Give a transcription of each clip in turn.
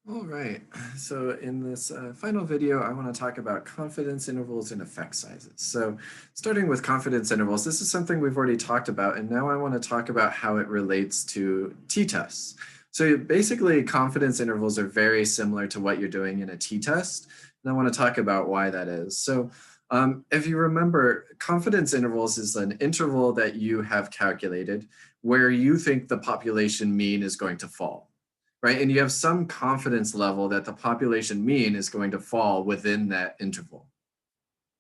All right, so in this final video, I want to talk about confidence intervals and effect sizes. So starting with confidence intervals, this is something we've already talked about, and now I want to talk about how it relates to t-tests. So basically, confidence intervals are very similar to what you're doing in a t-test, and I want to talk about why that is. So if you remember, confidence intervals is an interval that you have calculated where you think the population mean is going to fall. Right? And you have some confidence level that the population mean is going to fall within that interval.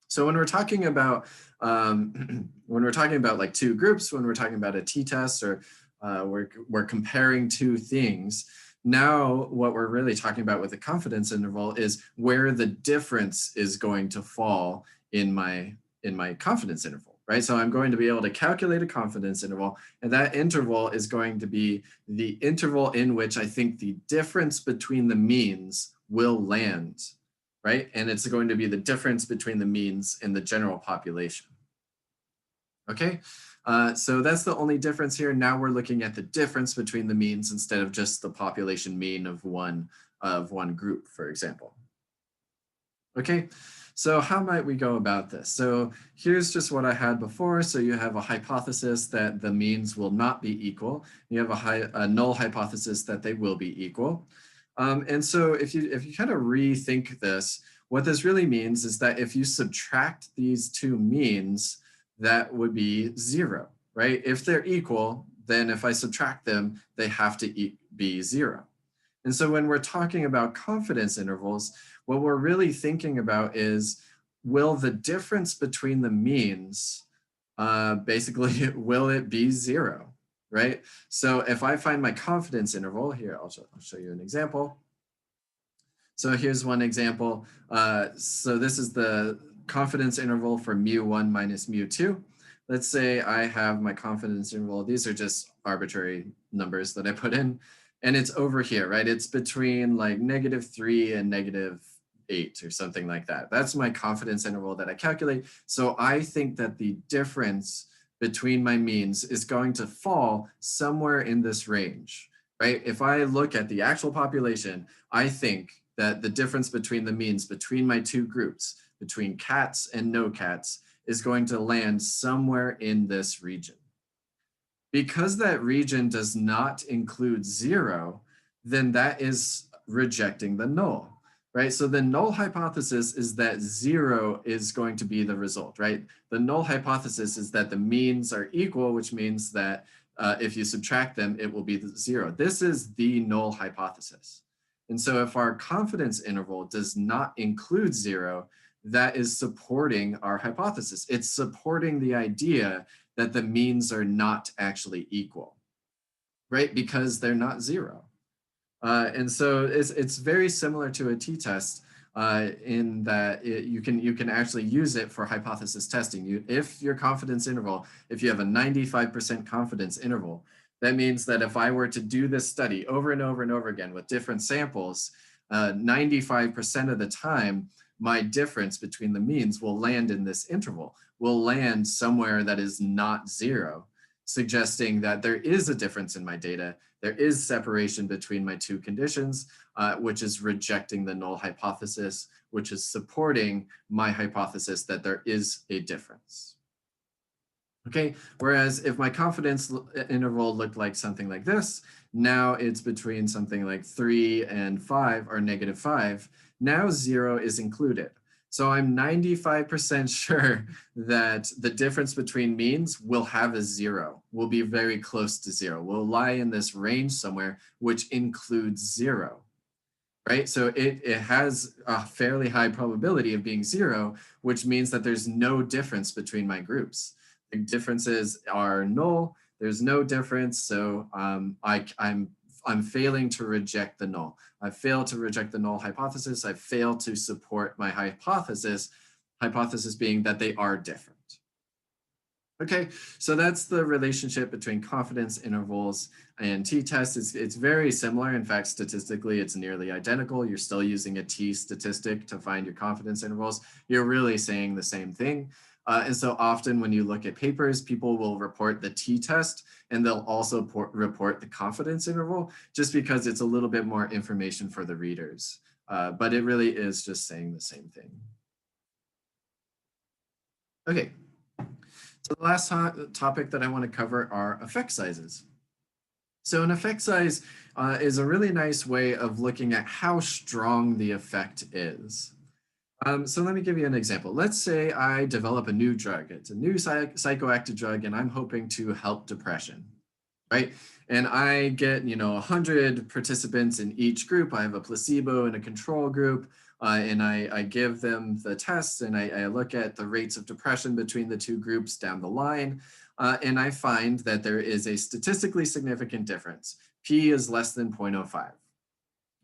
So when we're talking about like two groups, when we're talking about a t-test, or we're comparing two things, now what we're really talking about with the confidence interval is where the difference is going to fall in my confidence interval. Right? So I'm going to be able to calculate a confidence interval, and that interval is going to be the interval in which I think the difference between the means will land, right? And it's going to be the difference between the means and the general population. Okay, so that's the only difference here. Now we're looking at the difference between the means instead of just the population mean of one group, for example. Okay, so how might we go about this? So here's just what I had before. So you have a hypothesis that the means will not be equal. You have a null hypothesis that they will be equal. And so if you kind of rethink this, what this really means is that if you subtract these two means, that would be 0, right? If they're equal, then if I subtract them, they have to be 0. And so when we're talking about confidence intervals, what we're really thinking about is, will the difference between the means, basically, will it be 0, right? So if I find my confidence interval, here, I'll show you an example. So here's one example. So this is the confidence interval for mu1 minus mu2. Let's say I have my confidence interval. These are just arbitrary numbers that I put in. And it's over here, right? It's between like -3 and -8 or something like that. That's my confidence interval that I calculate. So I think that the difference between my means is going to fall somewhere in this range, right? If I look at the actual population, I think that the difference between the means between my two groups, between cats and no cats, is going to land somewhere in this region. Because that region does not include 0, then that is rejecting the null, right? So the null hypothesis is that 0 is going to be the result, right? The null hypothesis is that the means are equal, which means that if you subtract them, it will be 0. This is the null hypothesis. And so if our confidence interval does not include 0, that is supporting our hypothesis. It's supporting the idea that the means are not actually equal, right? Because they're not 0. And so it's very similar to a t-test in that you can actually use it for hypothesis testing. If your confidence interval, if you have a 95% confidence interval, that means that if I were to do this study over and over and over again with different samples, 95% of the time, my difference between the means will land in this interval, will land somewhere that is not 0, suggesting that there is a difference in my data. There is separation between my two conditions, which is rejecting the null hypothesis, which is supporting my hypothesis that there is a difference. Okay, whereas if my confidence interval looked like something like this, now it's between something like 3 and 5 or -5. Now 0 is included. So I'm 95% sure that the difference between means will have a 0, will be very close to 0, will lie in this range somewhere, which includes 0. Right? So it has a fairly high probability of being 0, which means that there's no difference between my groups. The differences are null. There's no difference. So I'm failing to reject the null. I failed to reject the null hypothesis. I failed to support my hypothesis being that they are different. Okay, so that's the relationship between confidence intervals and t-tests. It's very similar. In fact, statistically, it's nearly identical. You're still using a t statistic to find your confidence intervals. You're really saying the same thing. And so often when you look at papers, people will report the t-test and they'll also report the confidence interval just because it's a little bit more information for the readers. But it really is just saying the same thing. Okay, so the last topic that I want to cover are effect sizes. So an effect size is a really nice way of looking at how strong the effect is. So let me give you an example. Let's say I develop a new drug. It's a new psychoactive drug, and I'm hoping to help depression, right? And I get, 100 participants in each group. I have a placebo and a control group, and I give them the test, and I look at the rates of depression between the two groups down the line, and I find that there is a statistically significant difference. P is less than 0.05.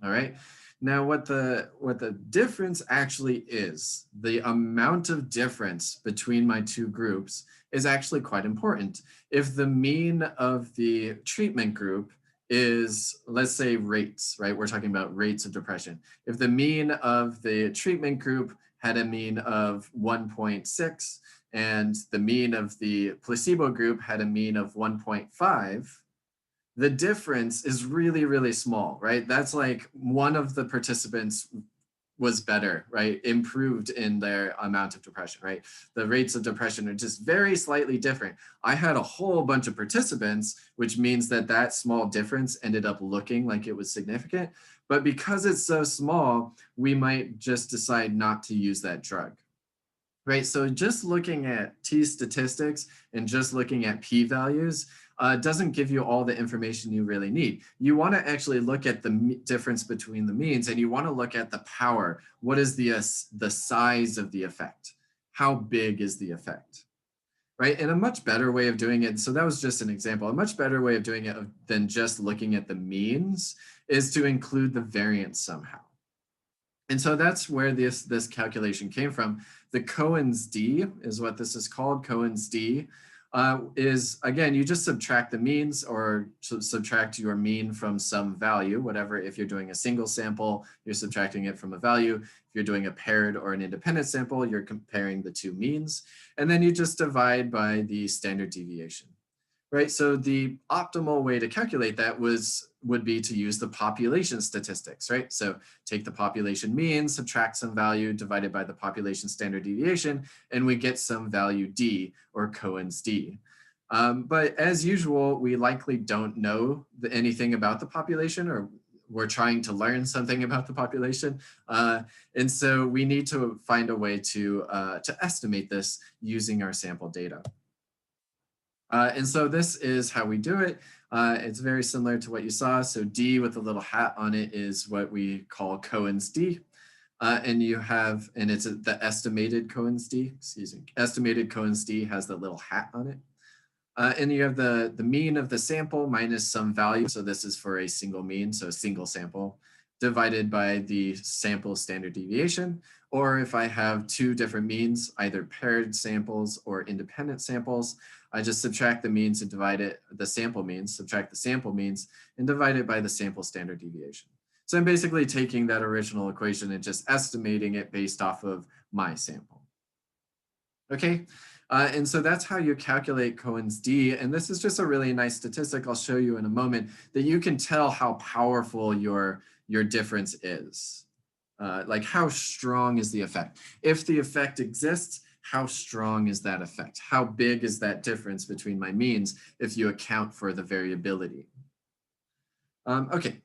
All right. Now, what the difference actually is, the amount of difference between my two groups is actually quite important. If the mean of the treatment group is, let's say, rates, right? We're talking about rates of depression. If the mean of the treatment group had a mean of 1.6 and the mean of the placebo group had a mean of 1.5, the difference is really, really small, right? That's like one of the participants was better, right? Improved in their amount of depression, right? The rates of depression are just very slightly different. I had a whole bunch of participants, which means that that small difference ended up looking like it was significant. But because it's so small, we might just decide not to use that drug. Right, so just looking at t statistics and just looking at p-values doesn't give you all the information you really need. You want to actually look at the difference between the means, and you want to look at the power. What is the size of the effect? How big is the effect? Right, and a much better way of doing it, so that was just an example, a much better way of doing it than just looking at the means is to include the variance somehow. And so that's where this calculation came from. The Cohens D is what this is called. Cohens D is, again, you just subtract the means or subtract your mean from some value, whatever. If you're doing a single sample, you're subtracting it from a value. If you're doing a paired or an independent sample, you're comparing the two means. And then you just divide by the standard deviation. Right, so the optimal way to calculate that would be to use the population statistics, right? So take the population mean, subtract some value, divided by the population standard deviation, and we get some value D, or Cohens D. But as usual, we likely don't know anything about the population, or we're trying to learn something about the population. And so we need to find a way to estimate this using our sample data. And so this is how we do it. It's very similar to what you saw. So D with a little hat on it is what we call Cohens D. And you have, and it's the estimated Cohens D, excuse me, estimated Cohens D has the little hat on it. And you have the mean of the sample minus some value. So this is for a single mean, so a single sample, divided by the sample standard deviation. Or if I have two different means, either paired samples or independent samples, I just subtract the means and divide it, the sample means, subtract the sample means, and divide it by the sample standard deviation. So I'm basically taking that original equation and just estimating it based off of my sample. Okay, and so that's how you calculate Cohens D. And this is just a really nice statistic I'll show you in a moment that you can tell how powerful your difference is. Like how strong is the effect? If the effect exists, how strong is that effect? How big is that difference between my means if you account for the variability? Okay,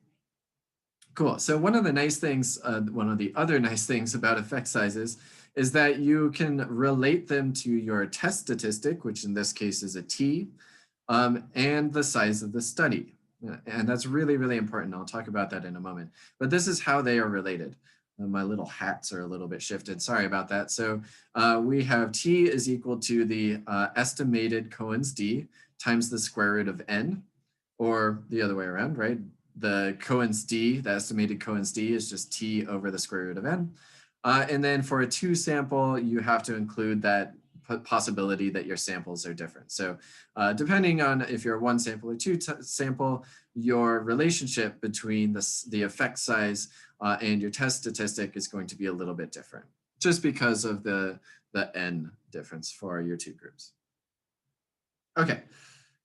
cool. So one of the nice things, one of the other nice things about effect sizes is that you can relate them to your test statistic, which in this case is a t, and the size of the study. And that's really, really important. I'll talk about that in a moment. But this is how they are related. My little hats are a little bit shifted. Sorry about that. So we have t is equal to the estimated Cohens D times the square root of n, or the other way around, right? The Cohens D, the estimated Cohens D is just t over the square root of n. And then for a two sample, you have to include that possibility that your samples are different. So depending on if you're a one sample or two sample, your relationship between the effect size and your test statistic is going to be a little bit different. just because of the N difference for your two groups. Okay,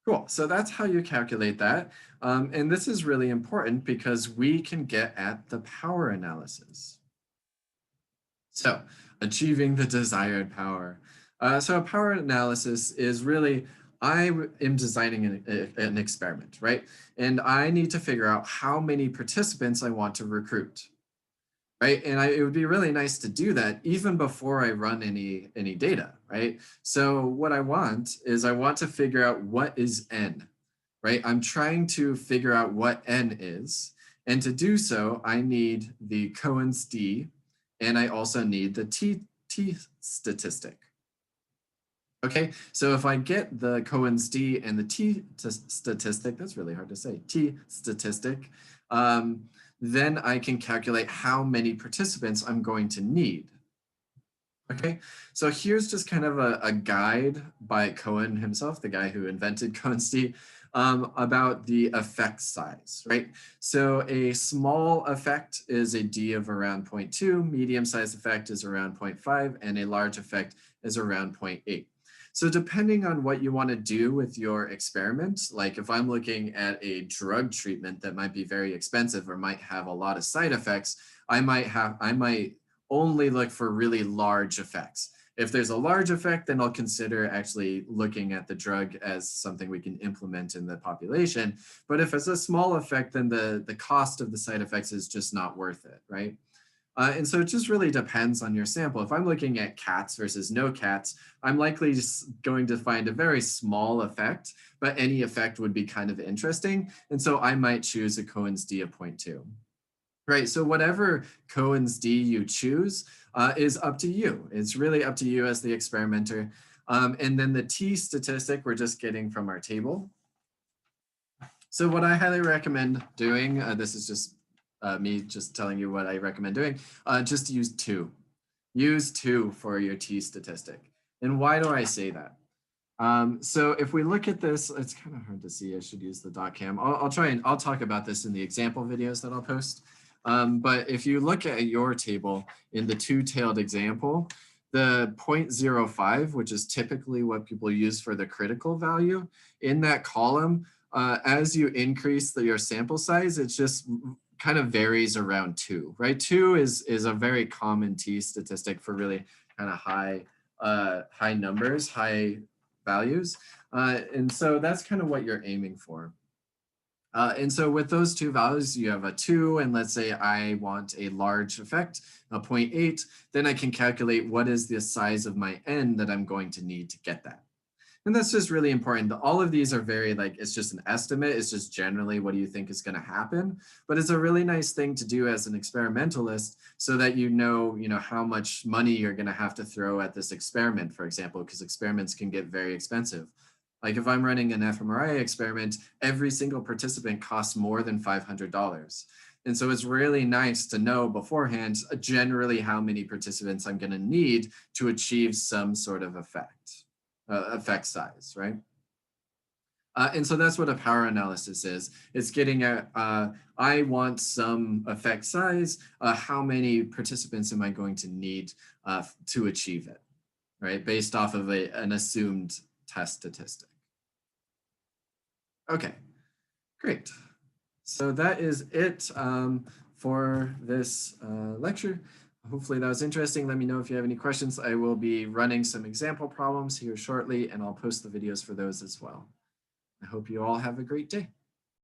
cool. So that's how you calculate that. And this is really important because we can get at the power analysis. So achieving the desired power. So a power analysis is really, I am designing an experiment, right? And I need to figure out how many participants I want to recruit, right? And it would be really nice to do that even before I run any data, right? So what I want is I want to figure out what is N, right? I'm trying to figure out what N is. And to do so, I need the Cohens D, and I also need the T statistic. Okay, so if I get the Cohens D and the T statistic, that's really hard to say, T statistic, then I can calculate how many participants I'm going to need. Okay, so here's just kind of a guide by Cohen himself, the guy who invented Cohens D, about the effect size, right? So a small effect is a D of around 0.2, medium-sized effect is around 0.5, and a large effect is around 0.8. So depending on what you want to do with your experiment, like if I'm looking at a drug treatment that might be very expensive or might have a lot of side effects, I might only look for really large effects. If there's a large effect, then I'll consider actually looking at the drug as something we can implement in the population. But if it's a small effect, then the cost of the side effects is just not worth it, right? And so it just really depends on your sample. If I'm looking at cats versus no cats, I'm likely just going to find a very small effect, but any effect would be kind of interesting. And so I might choose a Cohens D of 0.2. Right, so whatever Cohens D you choose is up to you. It's really up to you as the experimenter. And then the T statistic we're just getting from our table. So what I highly recommend doing, this is just me just telling you what I recommend doing, just use 2. Use 2 for your T statistic. And why do I say that? So if we look at this, it's kind of hard to see. I should use the dot cam. I'll try and I'll talk about this in the example videos that I'll post. But if you look at your table in the two-tailed example, the 0.05, which is typically what people use for the critical value, in that column, as you increase your sample size, it's just kind of varies around 2, right? 2 is a very common T statistic for really kind of high numbers, high values. And so that's kind of what you're aiming for. And so with those 2 values, you have a 2, and let's say I want a large effect, a 0.8, then I can calculate what is the size of my N that I'm going to need to get that. And that's just really important. All of these are very it's just an estimate. It's just generally what do you think is going to happen. But it's a really nice thing to do as an experimentalist so that you know how much money you're going to have to throw at this experiment, for example, because experiments can get very expensive. Like if I'm running an fMRI experiment, every single participant costs more than $500. And so it's really nice to know beforehand generally how many participants I'm going to need to achieve some sort of effect size, right? And so that's what a power analysis is. It's getting at, I want some effect size, how many participants am I going to need to achieve it, right? Based off of an assumed test statistic. Okay, great. So that is it for this lecture. Hopefully that was interesting. Let me know if you have any questions. I will be running some example problems here shortly, and I'll post the videos for those as well. I hope you all have a great day.